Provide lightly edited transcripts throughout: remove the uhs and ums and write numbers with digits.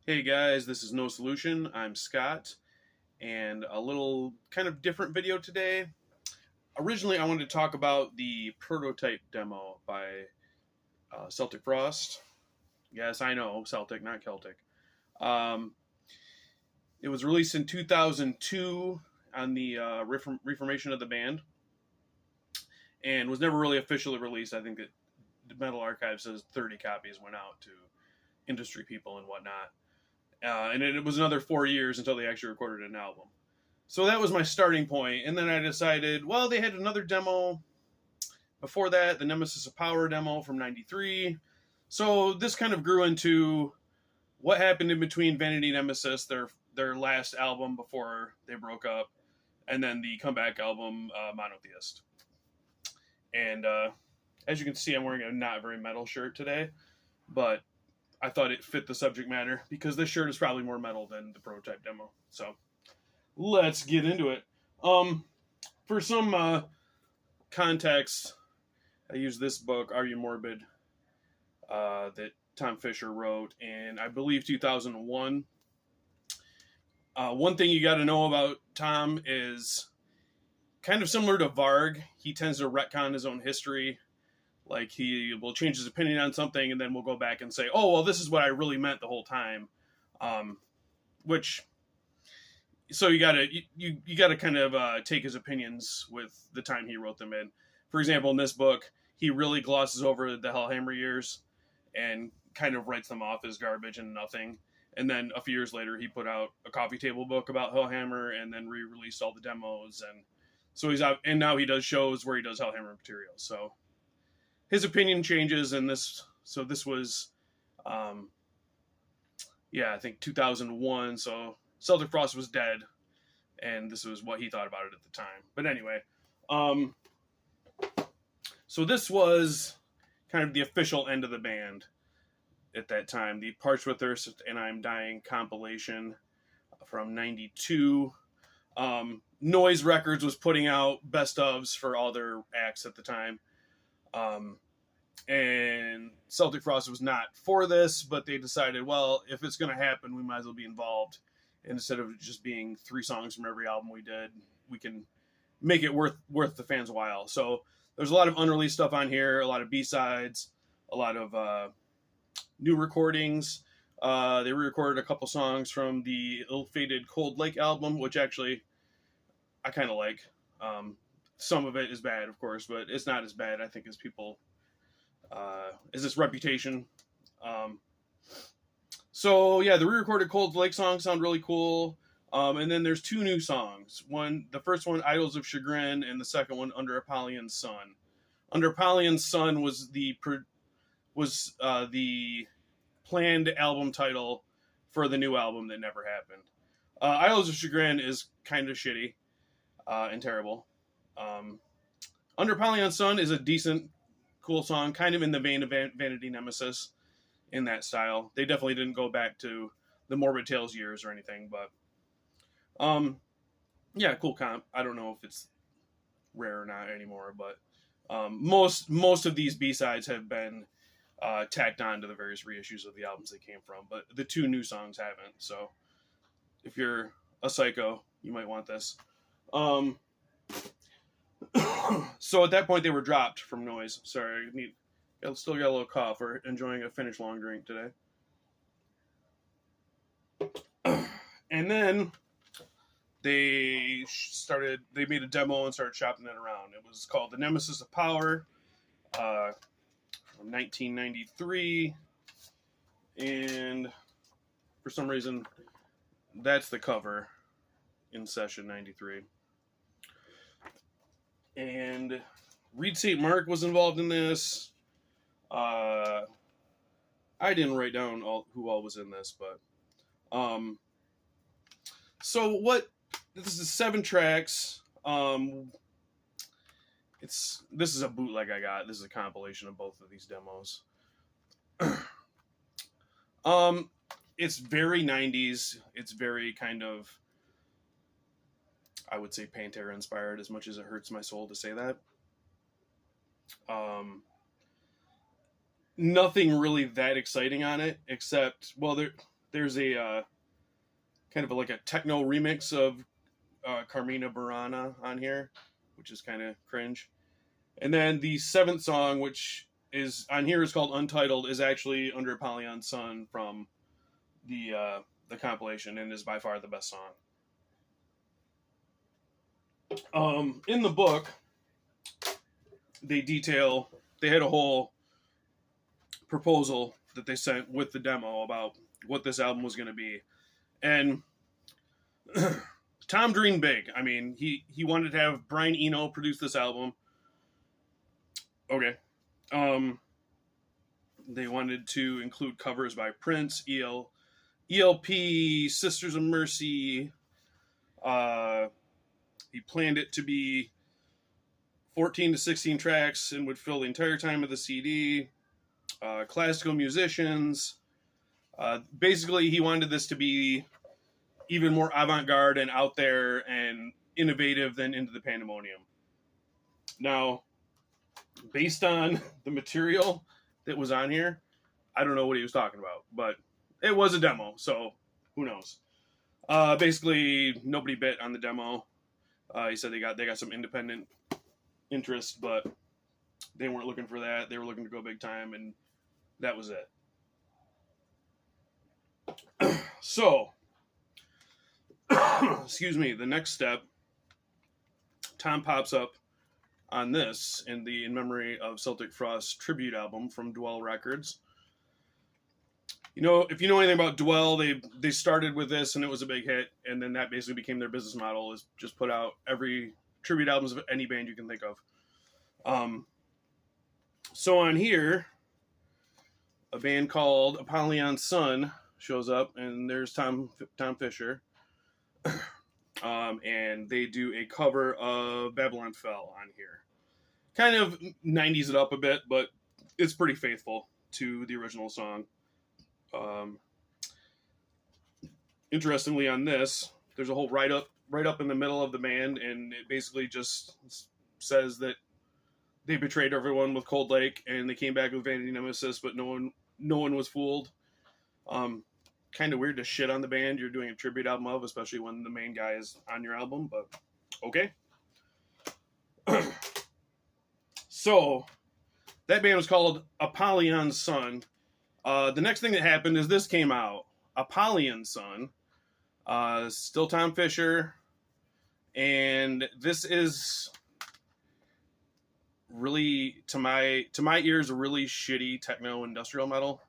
Hey guys, this is No Solution. I'm Scott, and a little kind of different video today. Originally, I wanted to talk about the prototype demo by Celtic Frost. Yes, I know, Celtic, not Celtic. Um, it was released in 2002 on the reformation of the band, and was never really officially released. I think that the Metal Archive says 30 copies went out to industry people and whatnot. And it was another 4 years until they actually recorded an album. So that was my starting point. And then I decided, well, they had another demo before that, the Nemesis of Power demo from '93. So this kind of grew into what happened in between Vanity Nemesis, their last album before they broke up, and then the comeback album, Monotheist. And as you can see, I'm wearing a not very metal shirt today, but I thought it fit the subject matter because this shirt is probably more metal than the prototype demo. So let's get into it. For some context, I use this book, Are You Morbid, that Tom Fisher wrote in, I believe, 2001. One thing you got to know about Tom is kind of similar to Varg. He tends to retcon his own history. Like, he will change his opinion on something, and then we'll go back and say, oh, well, this is what I really meant the whole time. So you gotta kind of take his opinions with the time he wrote them in. For example, in this book, he really glosses over the Hellhammer years and kind of writes them off as garbage and nothing. And then a few years later, he put out a coffee table book about Hellhammer and then re-released all the demos. And so he's out, and now he does shows where he does Hellhammer material. So his opinion changes, and this was, I think 2001. So Celtic Frost was dead, and this was what he thought about it at the time. But anyway, so this was kind of the official end of the band at that time. The Parched with Thirst and I'm Dying compilation from '92. Noise Records was putting out best ofs for all their acts at the time. And Celtic Frost was not for this, but they decided, well, if it's going to happen, we might as well be involved. And instead of just being 3 songs from every album we did, we can make it worth the fans' while. So there's a lot of unreleased stuff on here, a lot of B-sides, a lot of new recordings. They re-recorded a couple songs from the ill-fated Cold Lake album, which actually I kind of like. Some of it is bad, of course, but it's not as bad, I think, as people... is this Reputation. So yeah, the re-recorded Cold Lake songs sound really cool. And then there's 2 new songs. The first one, Idols of Chagrin, and the second one, Under Apollyon's Sun. Under Apollyon's Sun was the planned album title for the new album that never happened. Idols of Chagrin is kind of shitty and terrible. Under Apollyon's Sun is a decent, cool song, kind of in the vein of Vanity Nemesis in that style. They definitely didn't go back to the Morbid Tales years or anything, but yeah, cool comp. I don't know if it's rare or not anymore, but most of these B-sides have been tacked on to the various reissues of the albums they came from, but the 2 new songs haven't. So if you're a psycho, you might want this. So at that point, they were dropped from Noise. Sorry, I still got a little cough. We're enjoying a Finnish long drink today. And then they made a demo and started shopping it around. It was called The Nemesis of Power from 1993. And for some reason, that's the cover in Session 93. And Reed St. Mark was involved in this. I didn't write down who all was in this, but this is 7 tracks. This is a bootleg I got. This is a compilation of both of these demos. It's very 90s. It's very kind of, I would say, Pantera inspired, as much as it hurts my soul to say that. Nothing really that exciting on it, except, well, There's a kind of like a techno remix of Carmina Burana on here, which is kind of cringe. And then the seventh song, which is on here, is called Untitled, is actually Under Apollyon Sun from the compilation, and is by far the best song. In the book, they had a whole proposal that they sent with the demo about what this album was going to be. And Tom dreamed big. I mean, he wanted to have Brian Eno produce this album. Okay. They wanted to include covers by Prince, ELP, Sisters of Mercy. He planned it to be 14 to 16 tracks and would fill the entire time of the CD. Classical musicians. Basically, he wanted this to be even more avant-garde and out there and innovative than Into the Pandemonium. Now, based on the material that was on here, I don't know what he was talking about, but it was a demo, so who knows? Basically, nobody bit on the demo. He said they got some independent interest, but they weren't looking for that. They were looking to go big time, and that was it. So, excuse me, the next step, Tom pops up on this in memory of Celtic Frost tribute album from Dwell Records. You know, if you know anything about Dwell, they started with this and it was a big hit, and then that basically became their business model, is just put out every tribute albums of any band you can think of. So on here, a band called Apollyon Sun shows up, and there's Tom Fisher. And they do a cover of Babylon Fell on here. Kind of 90s it up a bit, but it's pretty faithful to the original song. Interestingly, on this, there's a whole write up in the middle of the band, and it basically just says that they betrayed everyone with Cold Lake, and they came back with Vanity Nemesis, but no one was fooled. Kind of weird to shit on the band you're doing a tribute album of, especially when the main guy is on your album, but okay. So, that band was called Apollyon Sun. The next thing that happened is this came out. Apollyon Sun. Still Tom Fisher. And this is really, to my ears, a really shitty techno industrial metal.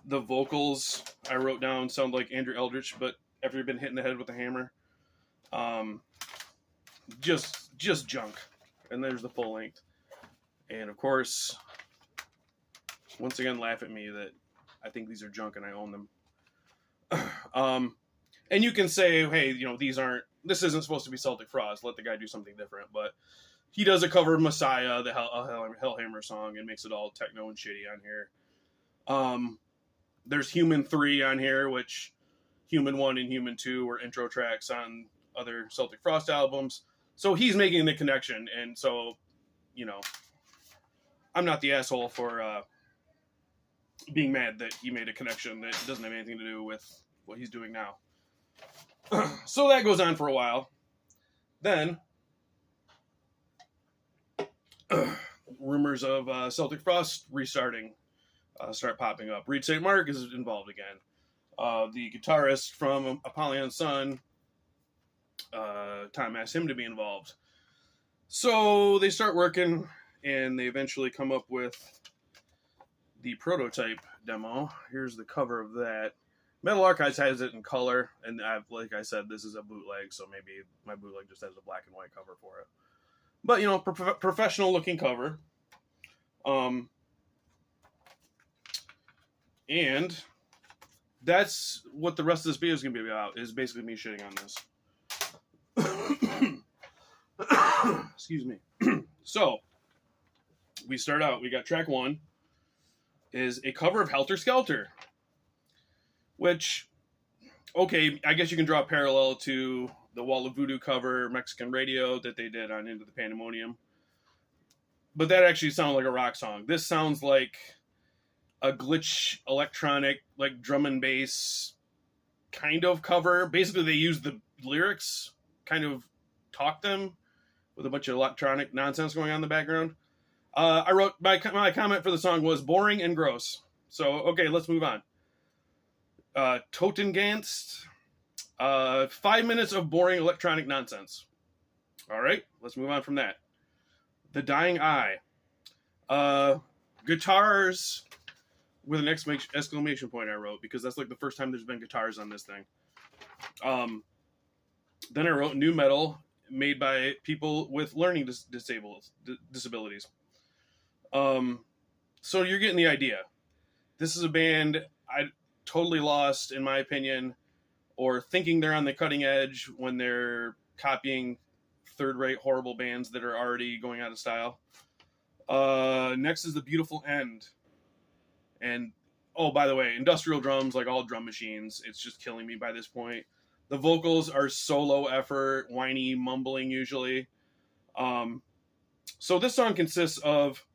The vocals I wrote down sound like Andrew Eldritch, but after he'd been hit in the head with a hammer. Just junk. And there's the full length. And of course, once again, laugh at me that I think these are junk and I own them. And you can say, hey, you know, this isn't supposed to be Celtic Frost. Let the guy do something different. But he does a cover of Messiah, the Hellhammer song, and makes it all techno and shitty on here. There's Human 3 on here, which Human 1 and Human 2 were intro tracks on other Celtic Frost albums. So he's making the connection. And so, you know, I'm not the asshole for being mad that he made a connection that doesn't have anything to do with what he's doing now. So that goes on for a while. Then, rumors of Celtic Frost restarting start popping up. Reed St. Mark is involved again. The guitarist from Apollyon Sun, Tom asked him to be involved. So they start working, and they eventually come up with the prototype demo. Here's the cover of that. Metal Archives has it in color, and like I said, this is a bootleg, so maybe my bootleg just has a black and white cover for it. But, you know, professional-looking cover. And that's what the rest of this video is going to be about, is basically me shitting on this. Excuse me. So, we start out, we got track 1, is a cover of Helter Skelter. Which, okay, I guess you can draw a parallel to the Wall of Voodoo cover, Mexican Radio, that they did on Into the Pandemonium. But that actually sounded like a rock song. This sounds like a glitch electronic, like drum and bass kind of cover. Basically, they used the lyrics, kind of talked them with a bunch of electronic nonsense going on in the background. I wrote my comment for the song was boring and gross. So okay, let's move on. Totenganst, 5 minutes of boring electronic nonsense. All right, let's move on from that. The Dying Eye, guitars with an exclamation point I wrote, because that's like the first time there's been guitars on this thing. Then I wrote new metal made by people with learning disabilities. So you're getting the idea. This is a band I totally lost, in my opinion, or thinking they're on the cutting edge when they're copying third-rate horrible bands that are already going out of style. Next is The Beautiful End. And, oh, by the way, industrial drums, like all drum machines, it's just killing me by this point. The vocals are so low effort, whiny, mumbling usually. So this song consists of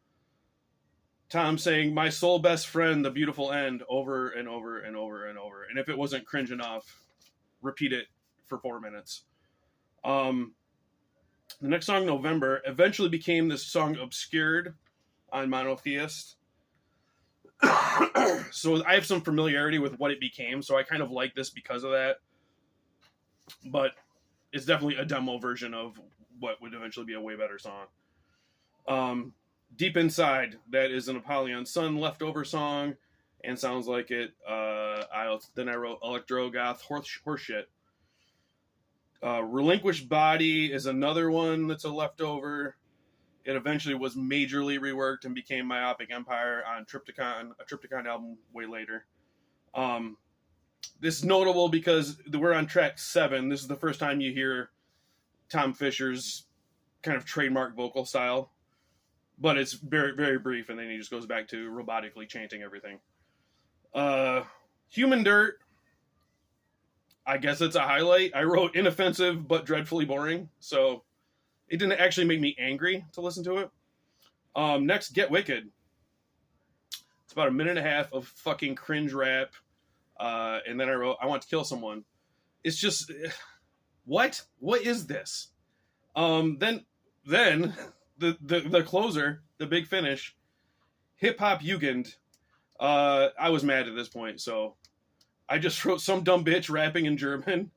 Tom saying, "My soul best friend, the beautiful end," over and over and over and over. And if it wasn't cringe enough, repeat it for 4 minutes. The next song, November, eventually became this song Obscured on Monotheist. So I have some familiarity with what it became, so I kind of like this because of that. But it's definitely a demo version of what would eventually be a way better song. Deep Inside, that is an Apollyon Sun leftover song, and sounds like it. Then I wrote Electro Goth Horseshit. Relinquished Body is another one that's a leftover. It eventually was majorly reworked and became Myopic Empire on a Triptykon album way later. This is notable because we're on track 7. This is the first time you hear Tom Fisher's kind of trademark vocal style. But it's very, very brief, and then he just goes back to robotically chanting everything. Human Dirt, I guess it's a highlight. I wrote inoffensive but dreadfully boring, so it didn't actually make me angry to listen to it. Next, Get Wicked. It's about 1.5 minutes of fucking cringe rap, and then I wrote, I Want to Kill Someone. It's just, what? What is this? Then the closer, the big finish, Hip Hop Jugend. I was mad at this point, so I just wrote some dumb bitch rapping in German,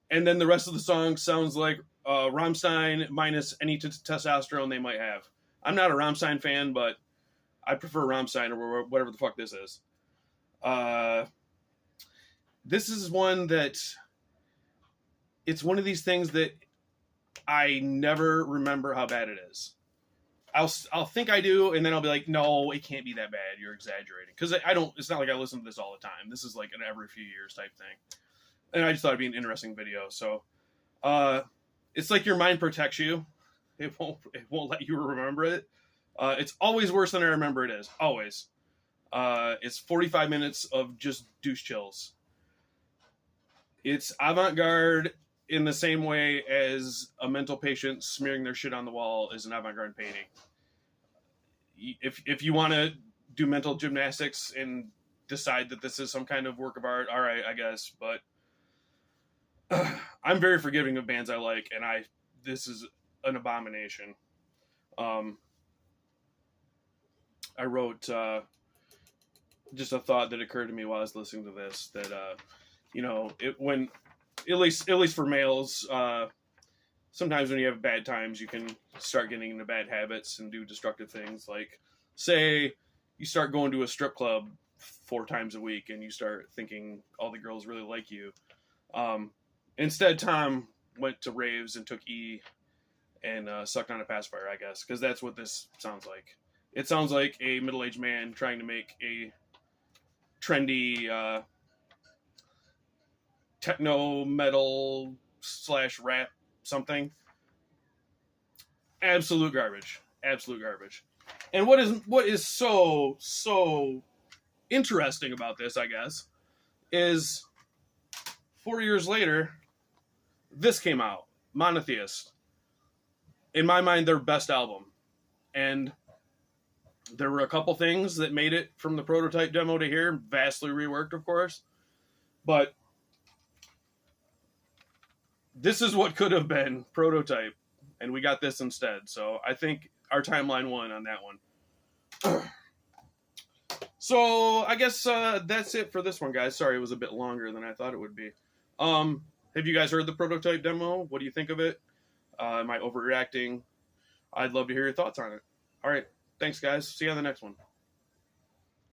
and then the rest of the song sounds like Rammstein minus any testosterone they might have. I'm not a Rammstein fan, but I prefer Rammstein or whatever the fuck this is. This is one that, it's one of these things that I never remember how bad it is. I'll think I do, and then I'll be like, no, it can't be that bad. You're exaggerating. Because I don't, it's not like I listen to this all the time. This is like an every few years type thing. And I just thought it'd be an interesting video. So, it's like your mind protects you. It won't let you remember it. It's always worse than I remember it is. Always. It's 45 minutes of just douche chills. It's avant-garde in the same way as a mental patient smearing their shit on the wall is an avant-garde painting. If you want to do mental gymnastics and decide that this is some kind of work of art, all right, I guess. But I'm very forgiving of bands I like, and this is an abomination. I wrote just a thought that occurred to me while I was listening to this, that at least for males, sometimes when you have bad times, you can start getting into bad habits and do destructive things. Like, say you start going to a strip club 4 times a week and you start thinking all the girls really like you. Instead, Tom went to raves and took E and sucked on a pacifier, I guess, because that's what this sounds like. It sounds like a middle-aged man trying to make a trendy techno metal / rap something. Absolute garbage. Absolute garbage. And what is so interesting about this, I guess, is 4 years later, this came out, Monotheist. In my mind, their best album. And There were a couple things that made it from the prototype demo to here, vastly reworked, of course. But this is what could have been prototype, and we got this instead. So I think our timeline won on that one. So I guess that's it for this one, guys. Sorry, it was a bit longer than I thought it would be. Have you guys heard the prototype demo? What do you think of it? Am I overreacting? I'd love to hear your thoughts on it. All right. Thanks, guys. See you on the next one.